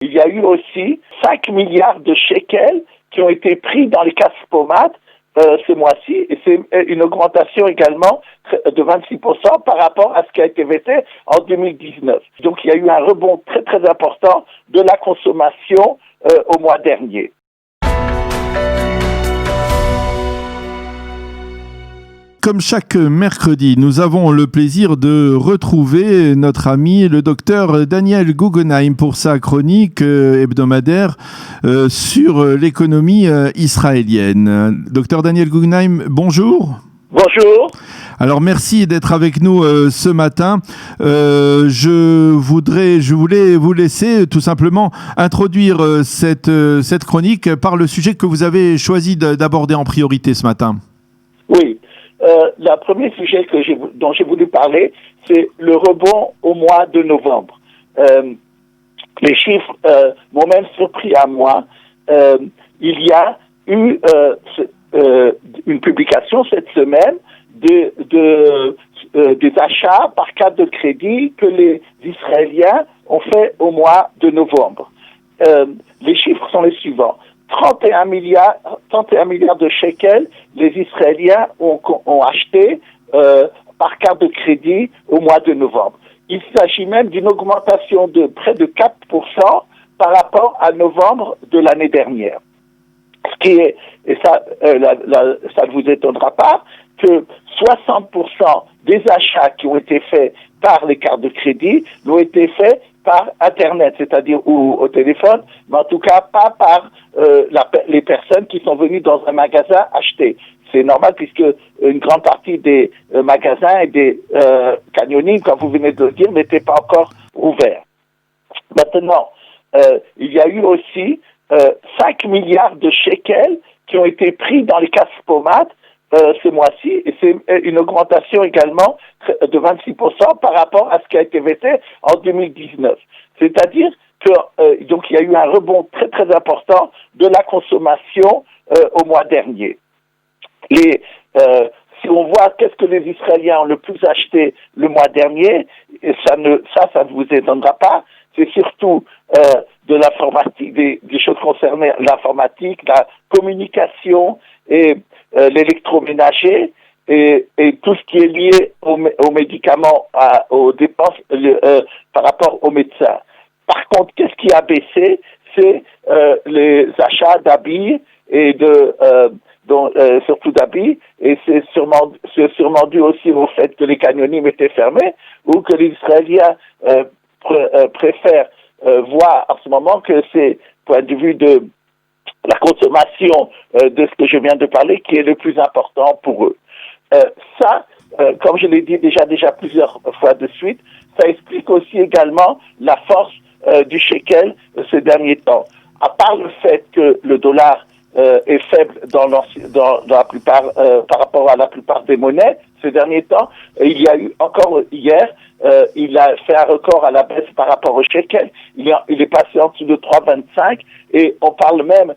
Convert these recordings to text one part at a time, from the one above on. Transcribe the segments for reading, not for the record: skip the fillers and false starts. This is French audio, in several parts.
Il y a eu aussi 5 milliards de shekels qui ont été pris dans les Kaspomat ce mois-ci, et c'est une augmentation également de 26% par rapport à ce qui a été voté en 2019. Donc il y a eu un rebond très très important de la consommation au mois dernier. Comme chaque mercredi, nous avons le plaisir de retrouver notre ami le docteur Daniel Guggenheim pour sa chronique hebdomadaire sur l'économie israélienne. Docteur Daniel Guggenheim, bonjour. Bonjour. Alors merci d'être avec nous ce matin. Je voulais vous laisser tout simplement introduire cette chronique par le sujet que vous avez choisi d'aborder en priorité ce matin. Oui. Le premier sujet dont j'ai voulu parler, c'est le rebond au mois de novembre. Les chiffres m'ont même surpris à moi. Il y a eu une publication cette semaine des achats par carte de crédit que les Israéliens ont fait au mois de novembre. Les chiffres sont les suivants. 31 milliards de shekels, les Israéliens ont acheté par carte de crédit au mois de novembre. Il s'agit même d'une augmentation de près de 4% par rapport à novembre de l'année dernière. Ce qui est, et ça, ça ne vous étonnera pas, que 60% des achats qui ont été faits par les cartes de crédit l'ont été faits par Internet, c'est-à-dire ou au téléphone, mais en tout cas pas par les personnes qui sont venues dans un magasin acheter. C'est normal puisque une grande partie des magasins et des canyonines, comme vous venez de le dire, n'étaient pas encore ouverts. Maintenant, il y a eu aussi 5 milliards de shekels qui ont été pris dans les Kaspomat ce mois-ci, et c'est une augmentation également de 26% par rapport à ce qui a été voté en 2019. C'est-à-dire que donc il y a eu un rebond très très important de la consommation au mois dernier. Si on voit qu'est-ce que les Israéliens ont le plus acheté le mois dernier, et ça ne vous étonnera pas, c'est surtout de l'informatique, des choses concernant l'informatique, la communication et l'électroménager et tout ce qui est lié aux médicaments, aux dépenses par rapport aux médecins. Par contre, qu'est-ce qui a baissé? C'est les achats d'habits et surtout d'habits, et c'est sûrement dû aussi au fait que les canyonimes étaient fermés ou que les Israéliens préfèrent voir en ce moment que c'est, point de vue de la consommation de ce que je viens de parler, qui est le plus important pour eux. Comme je l'ai dit déjà plusieurs fois de suite, ça explique aussi également la force du shekel ces derniers temps. À part le fait que le dollar est faible dans la plupart par rapport à la plupart des monnaies ces derniers temps, il y a eu encore hier, il a fait un record à la baisse par rapport au shekel. Il est passé en dessous de 3,25 et on parle même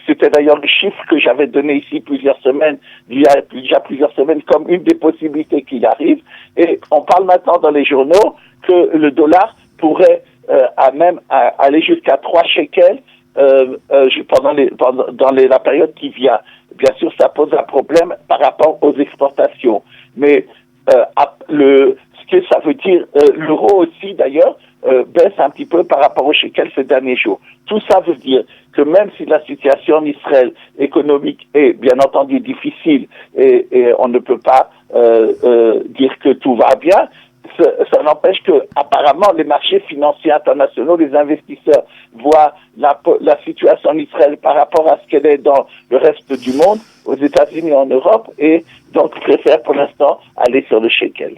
c'était d'ailleurs le chiffre que j'avais donné ici il y a déjà plusieurs semaines comme une des possibilités qu'il arrive, et on parle maintenant dans les journaux que le dollar pourrait aller jusqu'à 3 shekels dans la période qui vient. Bien sûr, ça pose un problème par rapport aux exportations. Mais ce que ça veut dire, l'euro aussi d'ailleurs, baisse un petit peu par rapport au shekel ces derniers jours. Tout ça veut dire que même si la situation en Israël économique est bien entendu difficile et on ne peut pas dire que tout va bien, ça n'empêche que apparemment les marchés financiers internationaux, les investisseurs voient la situation en Israël par rapport à ce qu'elle est dans le reste du monde, aux États-Unis et en Europe, et donc préfèrent pour l'instant aller sur le shekel.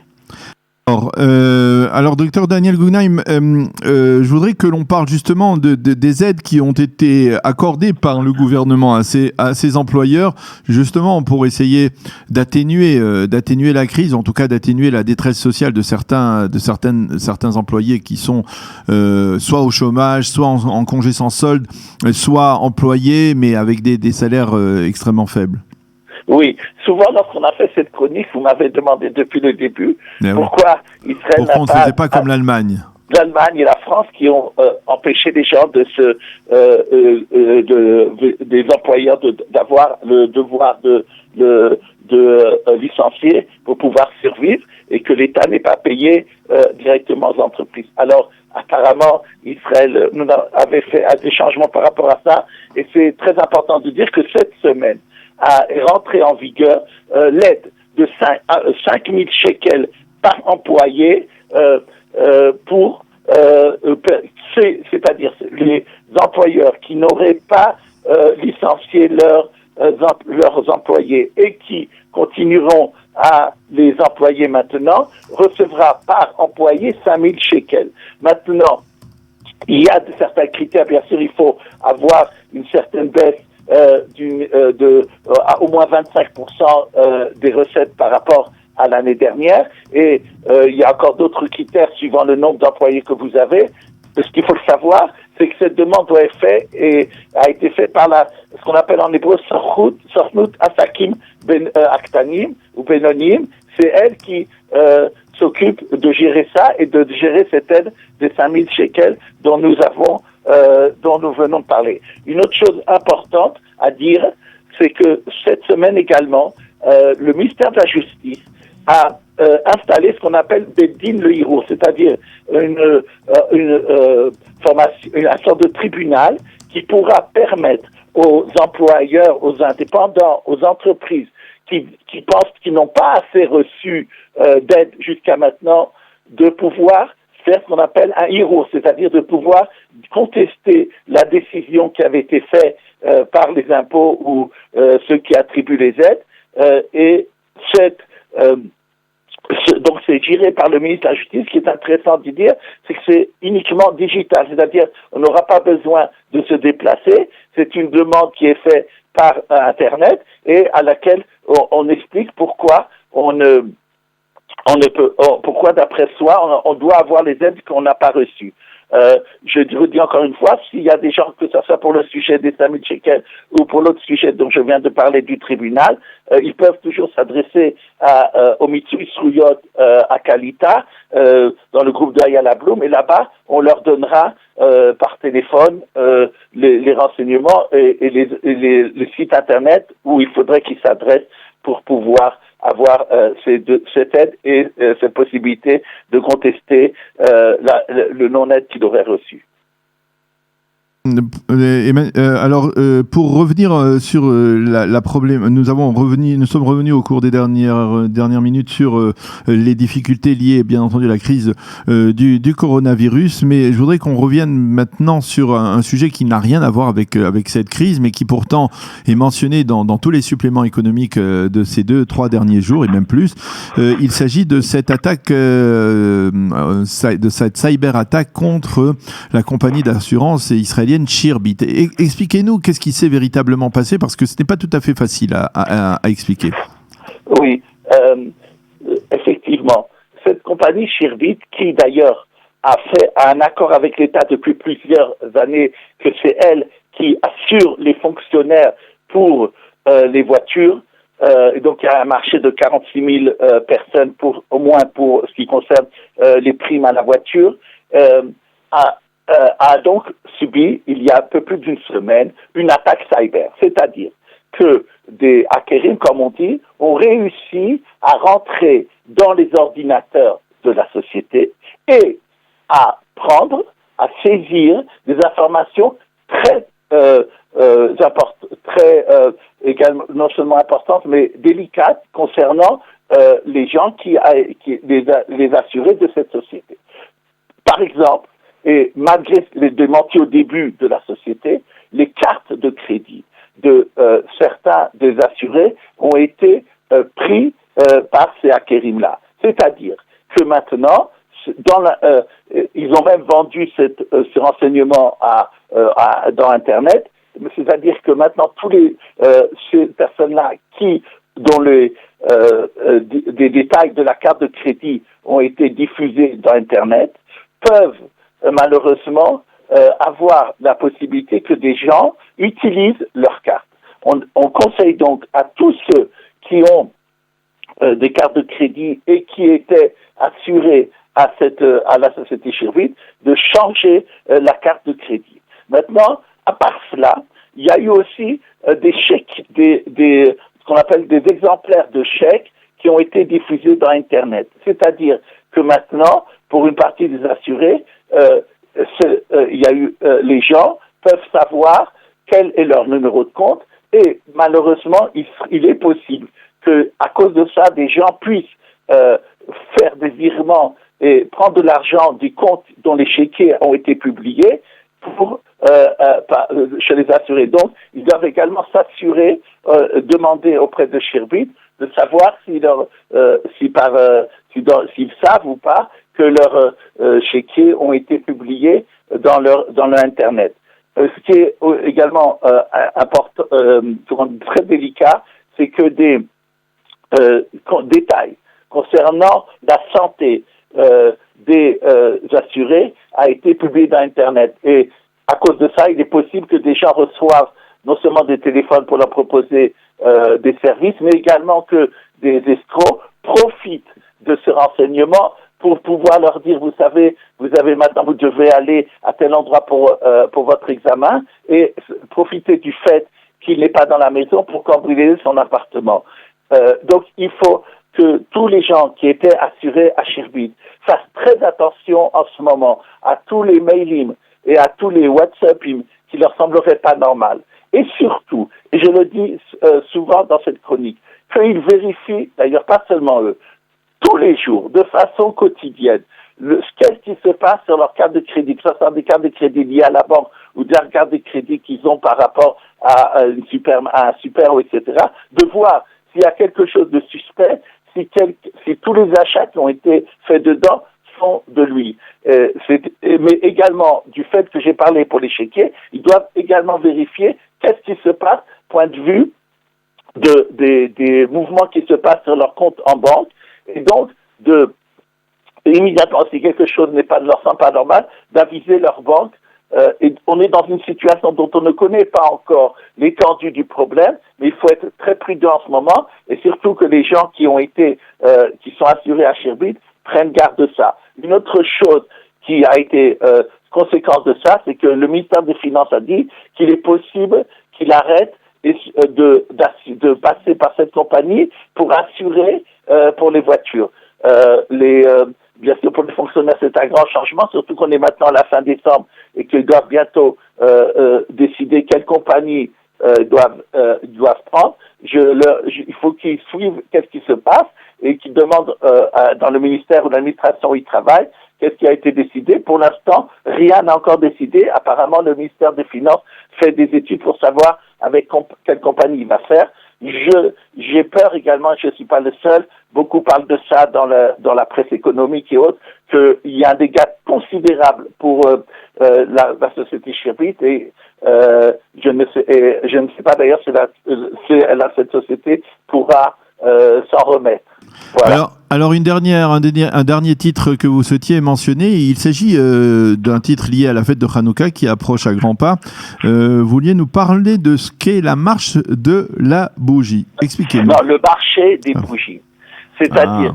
Alors, docteur Daniel Guggenheim, je voudrais que l'on parle justement des aides qui ont été accordées par le gouvernement à ces employeurs, justement pour essayer d'atténuer la crise, en tout cas d'atténuer la détresse sociale de certains employés qui sont soit au chômage, soit en congé sans solde, soit employés mais avec des salaires extrêmement faibles. Oui, souvent lorsqu'on a fait cette chronique, vous m'avez demandé depuis le début pourquoi Israël on ne faisait pas comme l'Allemagne. l'Allemagne et la France qui ont empêché les gens des employeurs d'avoir le devoir de licencier pour pouvoir survivre et que l'État n'est pas payé directement aux entreprises. Alors, apparemment, Israël avait fait des changements par rapport à ça et c'est très important de dire que cette semaine est rentrée en vigueur l'aide de 5 000 shekels par employé pour c'est-à-dire les employeurs qui n'auraient pas licencié leurs employés et qui continueront à les employer maintenant, recevra par employé 5 000 shekels. Maintenant, il y a certains critères, bien sûr, il faut avoir une certaine baisse à au moins 25% des recettes par rapport à l'année dernière, et il y a encore d'autres critères suivant le nombre d'employés que vous avez. Ce qu'il faut savoir, c'est que cette demande a été faite par ce qu'on appelle en hébreu Sornut Asakim Aktanim ou Benonim. C'est elle qui s'occupe de gérer ça et de gérer cette aide des 5 000 shekels dont nous venons de parler. Une autre chose importante à dire, c'est que cette semaine également, le ministère de la Justice a installé ce qu'on appelle Bedin le Hirour, c'est-à-dire une sorte de tribunal qui pourra permettre aux employeurs, aux indépendants, aux entreprises qui pensent qu'ils n'ont pas assez reçu d'aide jusqu'à maintenant, de pouvoir faire ce qu'on appelle un Hirour, c'est-à-dire de pouvoir contester la décision qui avait été faite par les impôts ou ceux qui attribuent les aides, et donc c'est géré par le ministre de la Justice. Ce qui est intéressant de dire, c'est que c'est uniquement digital, c'est-à-dire on n'aura pas besoin de se déplacer. C'est une demande qui est faite par Internet et à laquelle on explique pourquoi pourquoi d'après soi on doit avoir les aides qu'on n'a pas reçues. Je vous dis encore une fois, s'il y a des gens, que ce soit pour le sujet des 5 000 shekels ou pour l'autre sujet dont je viens de parler du tribunal, ils peuvent toujours s'adresser au Mitsui Sruyot à Kalita, dans le groupe de Ayala Bloom, et là-bas, on leur donnera par téléphone les renseignements et les sites Internet où il faudrait qu'ils s'adressent pour pouvoir avoir cette aide et cette possibilité de contester le non-aide qu'il aurait reçu. Alors, pour revenir sur la problème, nous sommes revenus au cours des dernières minutes sur les difficultés liées, bien entendu, à la crise du coronavirus, mais je voudrais qu'on revienne maintenant sur un sujet qui n'a rien à voir avec cette crise, mais qui pourtant est mentionné dans tous les suppléments économiques de ces 2-3 derniers jours, et même plus. Il s'agit de cette attaque, de cette cyber-attaque contre la compagnie d'assurance israélienne Shearbit. Expliquez-nous qu'est-ce qui s'est véritablement passé, parce que ce n'est pas tout à fait facile à expliquer. Oui, effectivement. Cette compagnie Shearbit, qui d'ailleurs a fait un accord avec l'État depuis plusieurs années, que c'est elle qui assure les fonctionnaires pour les voitures, et donc il y a un marché de 46 000 personnes, au moins pour ce qui concerne les primes à la voiture, a donc subi, il y a un peu plus d'une semaine, une attaque cyber. C'est-à-dire que des hackers, comme on dit, ont réussi à rentrer dans les ordinateurs de la société et à saisir des informations très également, non seulement importantes, mais délicates concernant les gens les assurés de cette société. Par exemple, et malgré les démentis au début de la société, les cartes de crédit de certains des assurés ont été pris par ces hackers-là. C'est-à-dire que maintenant, ils ont même vendu ce renseignement dans Internet, c'est-à-dire que maintenant, ces personnes-là dont des détails de la carte de crédit ont été diffusés dans Internet, peuvent malheureusement avoir la possibilité que des gens utilisent leur carte. On conseille donc à tous ceux qui ont des cartes de crédit et qui étaient assurés à la société Sherbit de changer la carte de crédit. Maintenant, à part cela, il y a eu aussi des chèques, ce qu'on appelle des exemplaires de chèques qui ont été diffusés dans Internet. C'est-à-dire que maintenant, pour une partie des assurés, il y a eu les gens peuvent savoir quel est leur numéro de compte et malheureusement, il est possible que à cause de ça, des gens puissent faire des virements et prendre de l'argent du compte dont les chéquiers ont été publiés chez les assurés. Donc, ils doivent également s'assurer, demander auprès de Sherbit de savoir s'ils savent ou pas que leurs chéquiers ont été publiés dans leur Internet. Ce qui est également important, très délicat, c'est que des détails concernant la santé des assurés a été publié dans Internet. Et à cause de ça, il est possible que des gens reçoivent non seulement des téléphones pour leur proposer des services, mais également que des escrocs profitent de ce renseignement pour pouvoir leur dire, vous savez, vous devez aller à tel endroit pour votre examen et profiter du fait qu'il n'est pas dans la maison pour cambrioler son appartement. Donc, il faut que tous les gens qui étaient assurés à Sherbit fassent très attention en ce moment à tous les mailings et à tous les WhatsApp qui leur sembleraient pas normaux. Et surtout, et je le dis souvent dans cette chronique, qu'ils vérifient, d'ailleurs pas seulement eux, tous les jours, de façon quotidienne, qu'est-ce qui se passe sur leur carte de crédit, que ce soit des cartes de crédit liées à la banque ou des cartes de crédit qu'ils ont par rapport à un super, etc., de voir s'il y a quelque chose de suspect, si tous les achats qui ont été faits dedans sont de lui. Mais également, du fait que j'ai parlé pour les chéquiers, ils doivent également vérifier qu'est-ce qui se passe, point de vue des mouvements qui se passent sur leur compte en banque, et donc immédiatement, si quelque chose leur semble pas normal, d'aviser leur banque. Et on est dans une situation dont on ne connaît pas encore l'étendue du problème, mais il faut être très prudent en ce moment, et surtout que les gens qui sont assurés à Sherbit prennent garde de ça. Une autre chose qui a été conséquence de ça, c'est que le ministère des Finances a dit qu'il est possible qu'il arrête de passer par cette compagnie pour assurer pour les voitures. Bien sûr, pour les fonctionnaires, c'est un grand changement, surtout qu'on est maintenant à la fin décembre et qu'ils doivent bientôt décider quelle compagnie doivent prendre. Il faut qu'ils suivent qu'est-ce qui se passe et qu'ils demandent dans le ministère ou l'administration où ils travaillent qu'est-ce qui a été décidé. Pour l'instant, rien n'a encore décidé. Apparemment, le ministère des Finances fait des études pour savoir avec quelle compagnie il va faire. J'ai peur également, je ne suis pas le seul, beaucoup parlent de ça dans la presse économique et autres, qu'il y a un dégât considérable pour la société Sherbit et je ne sais pas d'ailleurs si cette société pourra s'en remettre. Voilà. Alors un dernier titre que vous souhaitiez mentionner, il s'agit d'un titre lié à la fête de Hanouka qui approche à grands pas. Vous vouliez nous parler de ce qu'est la marche de la bougie. Expliquez-moi. Non, le marché des bougies. C'est-à-dire,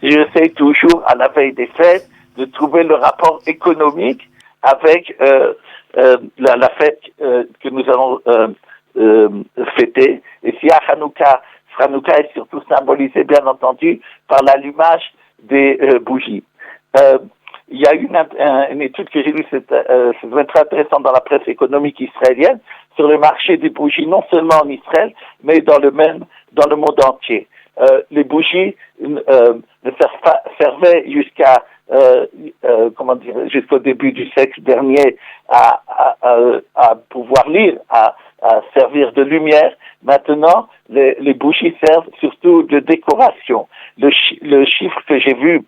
j'essaie toujours à la veille des fêtes de trouver le rapport économique avec la fête que nous allons fêter. Et si à Hanouka est surtout symbolisé, bien entendu, par l'allumage des bougies. Il y a eu une étude que j'ai lue, c'est très intéressant dans la presse économique israélienne, sur le marché des bougies, non seulement en Israël, mais dans le monde entier. Les bougies servaient jusqu'au début du siècle dernier à pouvoir lire, à servir de lumière. Maintenant, les bougies servent surtout de décoration. Le chiffre que j'ai vu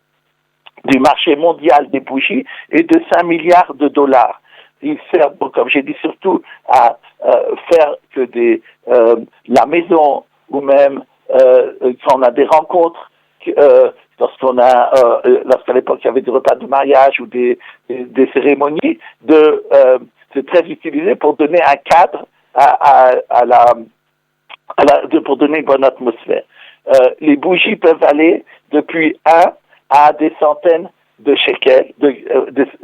du marché mondial des bougies est de 5 milliards de dollars. Ils servent, comme j'ai dit, surtout à faire que la maison ou même quand on a des rencontres, lorsqu'à l'époque il y avait des repas de mariage ou des cérémonies, c'est très utilisé pour donner un cadre pour donner une bonne atmosphère. Les bougies peuvent aller depuis 1 à des centaines de shekels,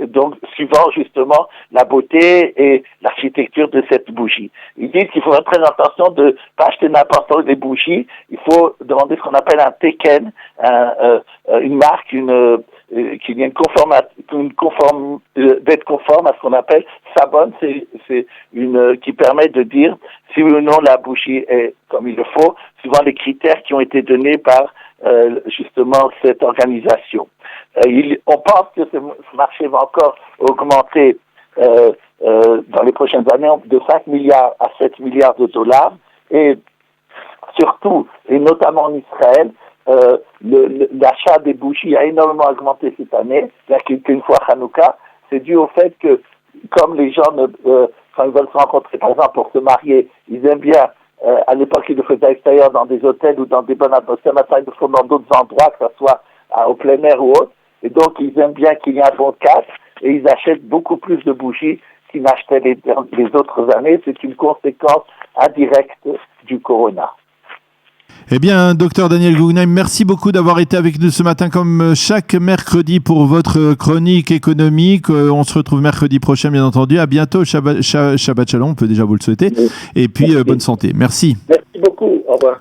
donc suivant justement la beauté et l'architecture de cette bougie. Ils disent qu'il faut faire très attention de pas acheter n'importe où des bougies. Il faut demander ce qu'on appelle un teken, une marque, qui vient d'être conforme à ce qu'on appelle sabon. C'est une qui permet de dire si oui ou non la bougie est comme il le faut, suivant les critères qui ont été donnés par justement cette organisation. On pense que ce marché va encore augmenter dans les prochaines années de 5 milliards à 7 milliards de dollars, et surtout, et notamment en Israël, l'achat des bougies a énormément augmenté cette année, qu'une fois Hanouka. C'est dû au fait que, comme les gens, quand ils veulent se rencontrer, par exemple, pour se marier, ils aiment bien, à l'époque, ils le faisaient à l'extérieur dans des hôtels ou dans des bonnes atmosphères. Maintenant, ils le font dans d'autres endroits, que ce soit au plein air ou autre. Et donc, ils aiment bien qu'il y ait un bon cash, et ils achètent beaucoup plus de bougies qu'ils n'achetaient les autres années. C'est une conséquence indirecte du corona. Eh bien, docteur Daniel Guggenheim, merci beaucoup d'avoir été avec nous ce matin comme chaque mercredi pour votre chronique économique. On se retrouve mercredi prochain, bien entendu. À bientôt. Shabbat Shalom, on peut déjà vous le souhaiter. Et puis, bonne santé. Merci. Merci beaucoup. Au revoir.